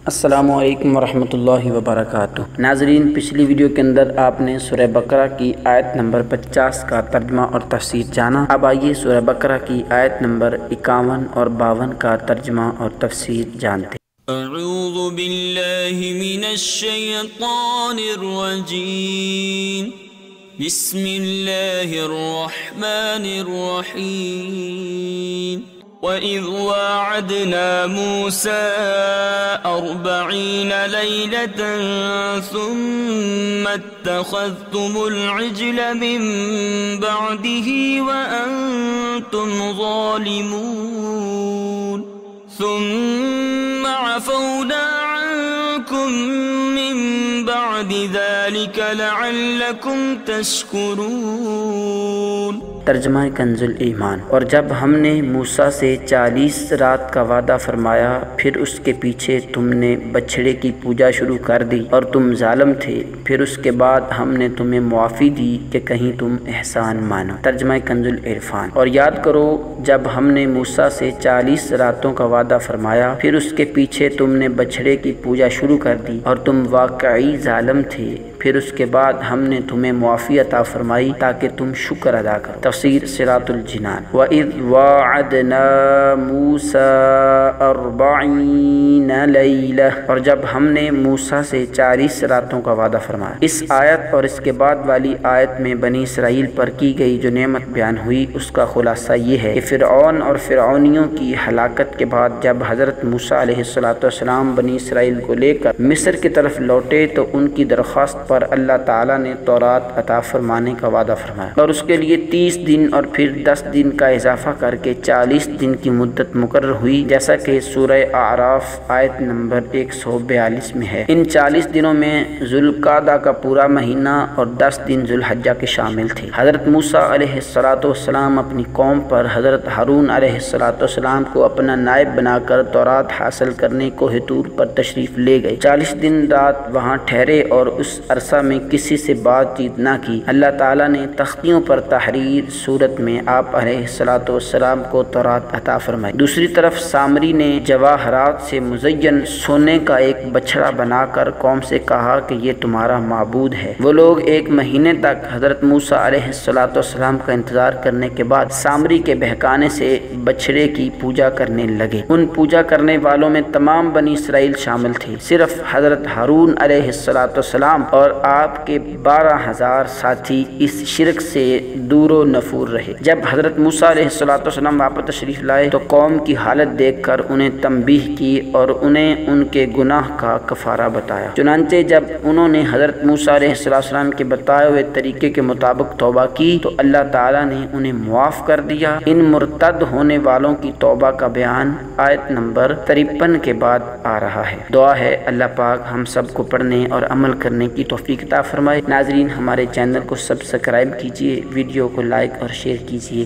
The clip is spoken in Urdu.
السلام علیکم ورحمۃ اللہ وبرکاتہ۔ ناظرین، پچھلی ویڈیو کے اندر آپ نے سورہ بقرہ کی آیت نمبر 50 کا ترجمہ اور تفسیر جانا۔ اب آئیے سورہ بقرہ کی آیت نمبر 51 اور 52 کا ترجمہ اور تفسیر جانتے ہیں۔ اعوذ باللہ من الشیطان الرجیم، بسم اللہ الرحمن الرحیم۔ وَإِذْ وَاعَدْنَا مُوسَىٰ 40 لَيْلَةً ثُمَّ اتَّخَذْتُمُ الْعِجْلَ مِن بَعْدِهِ وَأَنْتُمْ ظَالِمُونَ ثُمَّ عَفَوْنَا عَنْكُمْ مِن بَعْدِ ذَلِكَ لَعَلَّكُمْ تَشْكُرُونَ۔ ترجمہ کنز ایمان۔ اور جب ہم نے موسیٰ سے 40 رات کا وعدہ فرمایا، پھر اس کے پیچھے تم نے بچھڑے کی پوجا شروع کر دی اور تم ظالم تھے، پھر اس کے بعد ہم نے تمہیں معافی دی کہ کہیں تم احسان مانو۔ ترجمہ کنز العرفان۔ اور یاد کرو جب ہم نے موسیٰ سے 40 راتوں کا وعدہ فرمایا، پھر اس کے پیچھے تم نے بچھڑے کی پوجا شروع کر دی اور تم واقعی ظالم تھے، پھر اس کے بعد ہم نے تمہیں معافی عطا فرمائی تاکہ تم شکر ادا کرو۔ تفسیر صراط الجنان۔ وَإِذْ وَاعَدْنَا مُوسَىٰ 40 لَيْلَةً، اور جب ہم نے موسیٰ سے 40 راتوں کا وعدہ فرمایا۔ اس آیت اور اس کے بعد والی آیت میں بنی اسرائیل پر کی گئی جو نعمت بیان ہوئی، اس کا خلاصہ یہ ہے کہ فرعون اور فرعونیوں کی ہلاکت کے بعد جب حضرت موسیٰ علیہ السلام بنی اسرائیل کو لے کر مصر کی طرف لوٹے تو ان کی درخواست پر اللہ تعالیٰ نے تورات عطا فرمانے کا وعدہ فرمایا اور اس کے لیے 30 دن اور پھر 10 دن کا اضافہ کر کے 40 دن کی مدت مقرر ہوئی، جیسا کہ سورہ اعراف آیت نمبر 142 میں ہے۔ ان 40 دنوں میں ذوالقعدہ کا پورا مہینہ اور 10 دن ذوالحجہ کے شامل تھے۔ حضرت موسیٰ علیہ السلام اپنی قوم پر حضرت ہارون علیہ السلام کو اپنا نائب بنا کر تورات حاصل کرنے کوہ طور پر تشریف لے گئے۔ 40 دن رات وہاں ٹھہرے اور اس عرصہ میں کسی سے بات چیت نہ کی۔ اللہ تعالیٰ نے تختیوں پر تحریر صورت میں آپ علیہ السلام کو تورات عطا فرمائی۔ دوسری طرف سامری نے جواہرات سے مزین سونے کا ایک بچھڑا بنا کر قوم سے کہا کہ یہ تمہارا معبود ہے۔ وہ لوگ 1 مہینے تک حضرت موسیٰ علیہ السلام کا انتظار کرنے کے بعد سامری کے بہکانے سے بچھڑے کی پوجا کرنے لگے۔ ان پوجا کرنے والوں میں تمام بنی اسرائیل شامل تھے، صرف حضرت ہارون علیہ السلام اور آپ کے 12,000 ساتھی اس شرک سے دور و نفور رہے۔ جب حضرت موسیٰ علیہ السلام واپس تشریف لائے تو قوم کی حالت دیکھ کر انہیں تنبیہ کی اور انہیں ان کے گناہ کا کفارہ بتایا۔ چنانچہ جب انہوں نے حضرت موسیٰ علیہ السلام کے بتائے ہوئے طریقے کے مطابق توبہ کی تو اللہ تعالیٰ نے انہیں معاف کر دیا۔ ان مرتد ہونے والوں کی توبہ کا بیان آیت نمبر 53 کے بعد آ رہا ہے۔ دعا ہے اللہ پاک ہم سب کو پڑھنے اور عمل کرنے کی توفیق عطا فرمائے۔ ناظرین، ہمارے چینل کو سبسکرائب کیجیے، ویڈیو کو لائک اور شیئر کیجیے۔